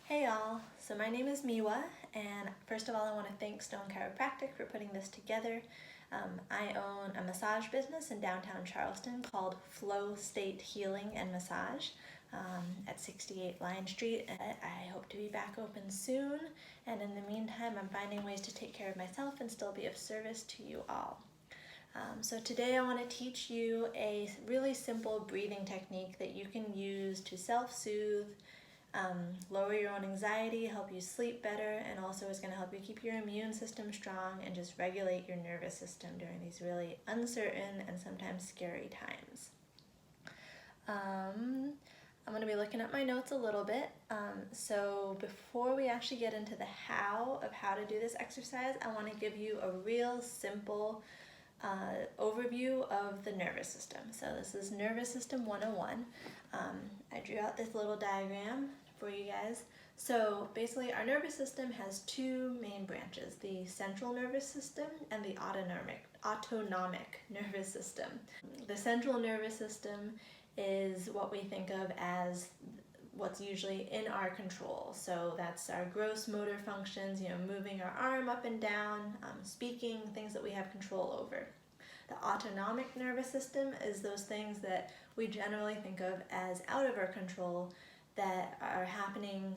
Hey y'all, so my name is Miwa, and first of all I want to thank Stone Chiropractic for putting this together. I own a massage business in downtown Charleston called Flow State Healing and Massage at 68 Lion Street. I hope to be back open soon, and in the meantime I'm finding ways to take care of myself and still be of service to you all. So today I want to teach you a really simple breathing technique that you can use to self-soothe, lower your own anxiety, help you sleep better, and also is going to help you keep your immune system strong and just regulate your nervous system during these really uncertain and sometimes scary times. I'm going to be looking at my notes a little bit. So before we actually get into the how to do this exercise, I want to give you a real simple overview of the nervous system. So this is Nervous System 101. I drew out this little diagram for you guys. So basically our nervous system has two main branches, the central nervous system and the autonomic nervous system. The central nervous system is what we think of as what's usually in our control. So that's our gross motor functions, moving our arm up and down, speaking, things that we have control over. The autonomic nervous system is those things that we generally think of as out of our control that are happening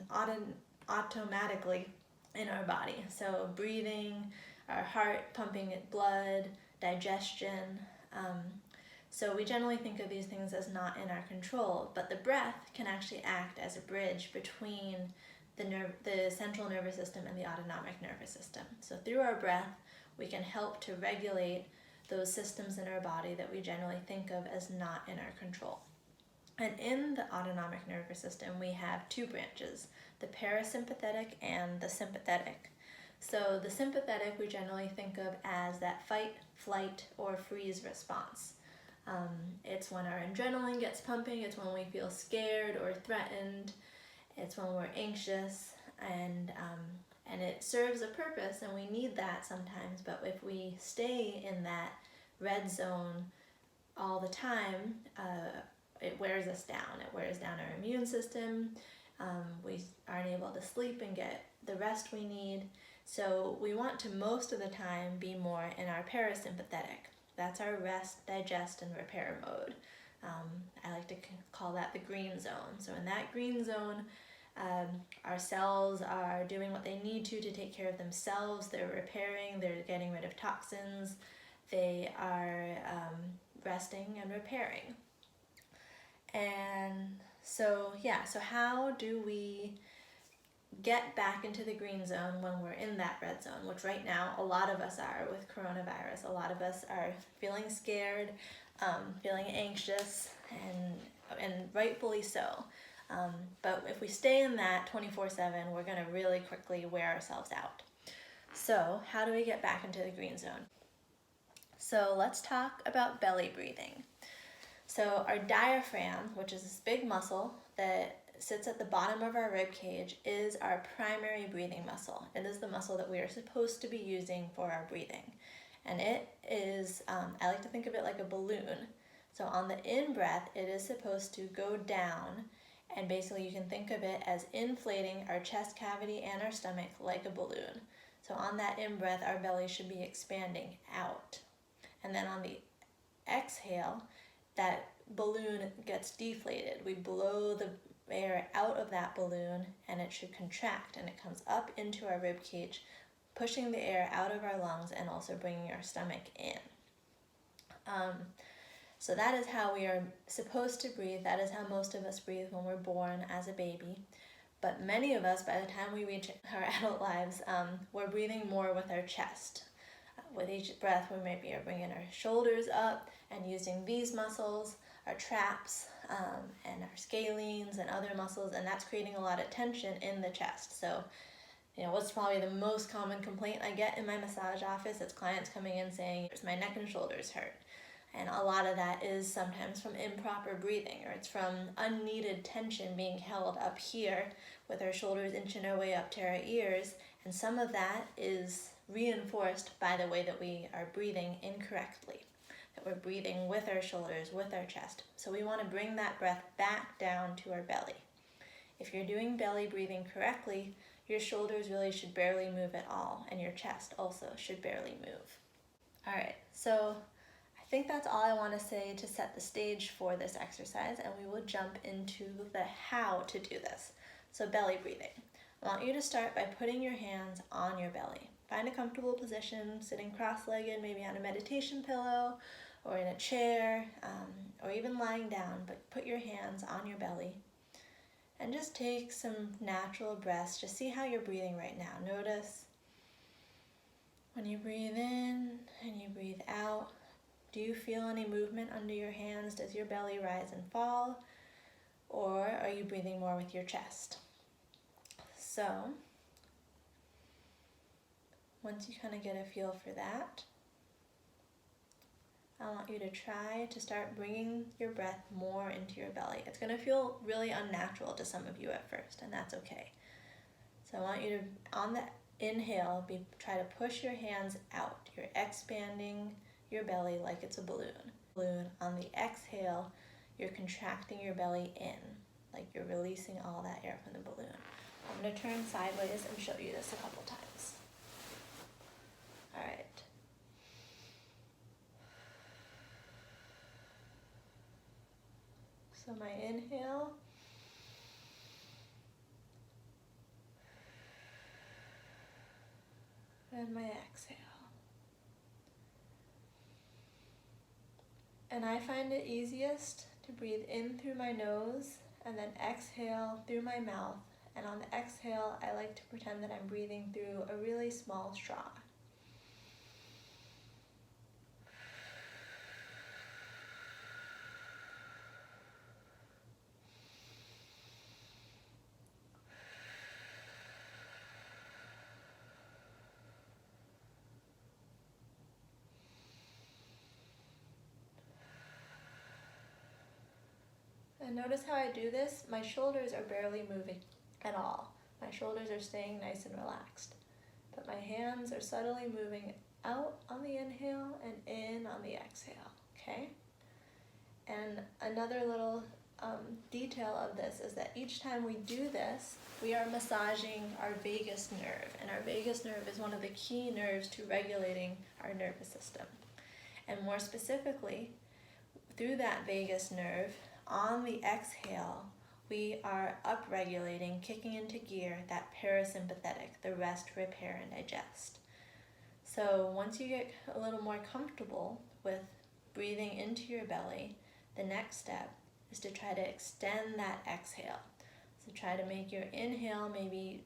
automatically in our body. So breathing, our heart pumping blood, digestion. So we generally think of these things as not in our control, but the breath can actually act as a bridge between the central nervous system and the autonomic nervous system. So through our breath, we can help to regulate those systems in our body that we generally think of as not in our control. And in the autonomic nervous system, we have two branches, the parasympathetic and the sympathetic. So the sympathetic we generally think of as that fight, flight, or freeze response. It's when our adrenaline gets pumping, it's when we feel scared or threatened, it's when we're anxious, and it serves a purpose, and we need that sometimes, but if we stay in that red zone all the time, it wears us down. It wears down our immune system. We aren't able to sleep and get the rest we need. So we want to most of the time be more in our parasympathetic. That's our rest, digest, and repair mode. I like to call that the green zone. So in that green zone, our cells are doing what they need to take care of themselves. They're repairing, they're getting rid of toxins, they are resting and repairing. And so how do we get back into the green zone when we're in that red zone, which right now a lot of us are with coronavirus. A lot of us are feeling scared, feeling anxious, and rightfully so. But if we stay in that 24/7, we're going to really quickly wear ourselves out. So how do we get back into the green zone? So let's talk about belly breathing. So our diaphragm, which is this big muscle that sits at the bottom of our rib cage, is our primary breathing muscle. It is the muscle that we are supposed to be using for our breathing. And it is, I like to think of it like a balloon. So on the in-breath, it is supposed to go down, and basically you can think of it as inflating our chest cavity and our stomach like a balloon. So on that in-breath, our belly should be expanding out. And then on the exhale, that balloon gets deflated. We blow the air out of that balloon and it should contract, and it comes up into our rib cage, pushing the air out of our lungs and also bringing our stomach in. So that is how we are supposed to breathe. That is how most of us breathe when we're born as a baby. But many of us, by the time we reach our adult lives, we're breathing more with our chest. With each breath, we might be bringing our shoulders up and using these muscles, our traps, and our scalenes and other muscles, and that's creating a lot of tension in the chest. So, what's probably the most common complaint I get in my massage office? It's clients coming in saying, my neck and shoulders hurt. And a lot of that is sometimes from improper breathing, or it's from unneeded tension being held up here with our shoulders inching our way up to our ears, and some of that is reinforced by the way that we are breathing incorrectly, that we're breathing with our shoulders, with our chest. So we want to bring that breath back down to our belly. If you're doing belly breathing correctly, your shoulders really should barely move at all, and your chest also should barely move. All right, so I think that's all I want to say to set the stage for this exercise, and we will jump into the how to do this. So belly breathing. I want you to start by putting your hands on your belly. Find a comfortable position, sitting cross-legged, maybe on a meditation pillow or in a chair, or even lying down, but put your hands on your belly and just take some natural breaths. Just see how you're breathing right now. Notice when you breathe in and you breathe out, do you feel any movement under your hands? Does your belly rise and fall? Or are you breathing more with your chest? So, once you kind of get a feel for that, I want you to try to start bringing your breath more into your belly. It's going to feel really unnatural to some of you at first, and that's okay. So I want you to, on the inhale, try to push your hands out. You're expanding your belly like it's a balloon. On the exhale, you're contracting your belly in, like you're releasing all that air from the balloon. I'm going to turn sideways and show you this a couple times. All right. So my inhale, and my exhale. And I find it easiest to breathe in through my nose and then exhale through my mouth. And on the exhale, I like to pretend that I'm breathing through a really small straw. And notice how I do this, my shoulders are barely moving at all. My shoulders are staying nice and relaxed. But my hands are subtly moving out on the inhale and in on the exhale, okay? And another little detail of this is that each time we do this, we are massaging our vagus nerve. And our vagus nerve is one of the key nerves to regulating our nervous system. And more specifically, through that vagus nerve, on the exhale, we are upregulating, kicking into gear, that parasympathetic, the rest, repair, and digest. So once you get a little more comfortable with breathing into your belly, the next step is to try to extend that exhale. So try to make your inhale maybe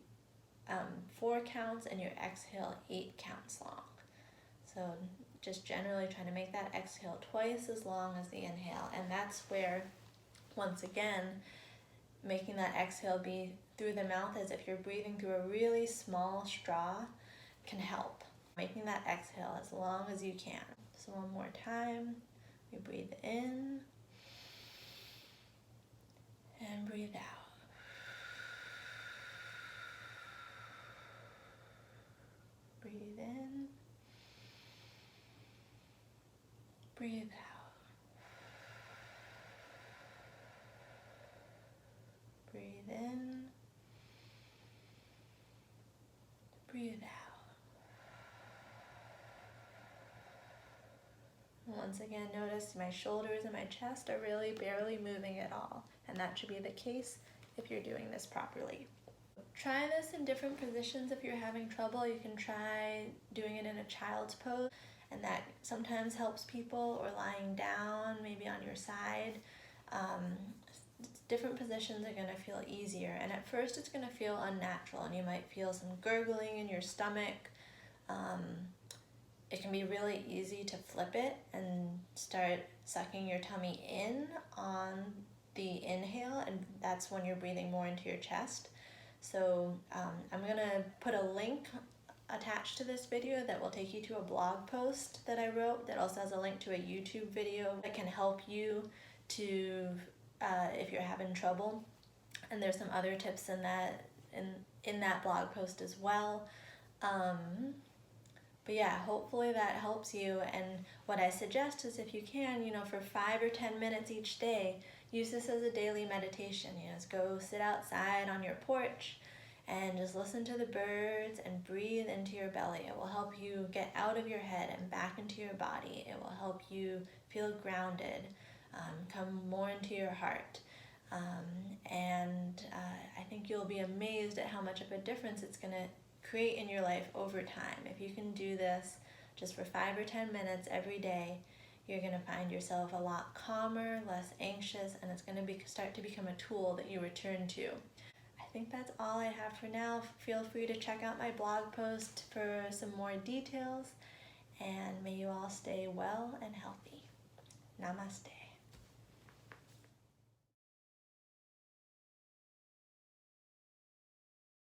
4 counts and your exhale 8 counts long. So just generally trying to make that exhale twice as long as the inhale. And that's where, once again, making that exhale be through the mouth as if you're breathing through a really small straw can help. Making that exhale as long as you can. So one more time, we breathe in and breathe out. Breathe in, breathe out. Breathe in, breathe out. Once again, notice my shoulders and my chest are really barely moving at all, and that should be the case if you're doing this properly. Try this in different positions if you're having trouble. You can try doing it in a child's pose, and that sometimes helps people, or lying down, maybe on your side. Different positions are going to feel easier, and at first it's going to feel unnatural, and you might feel some gurgling in your stomach. It can be really easy to flip it and start sucking your tummy in on the inhale, and that's when you're breathing more into your chest. So I'm going to put a link attached to this video that will take you to a blog post that I wrote that also has a link to a YouTube video that can help you to if you're having trouble. And there's some other tips in that blog post as well. But yeah, hopefully that helps you. And what I suggest is, if you can, for 5 or 10 minutes each day, use this as a daily meditation. Just go sit outside on your porch and just listen to the birds and breathe into your belly. It will help you get out of your head and back into your body. It will help you feel grounded, come more into your heart. I think you'll be amazed at how much of a difference it's going to create in your life over time. If you can do this just for 5 or 10 minutes every day, you're going to find yourself a lot calmer, less anxious, and it's going to start to become a tool that you return to. I think that's all I have for now. Feel free to check out my blog post for some more details, and may you all stay well and healthy. Namaste.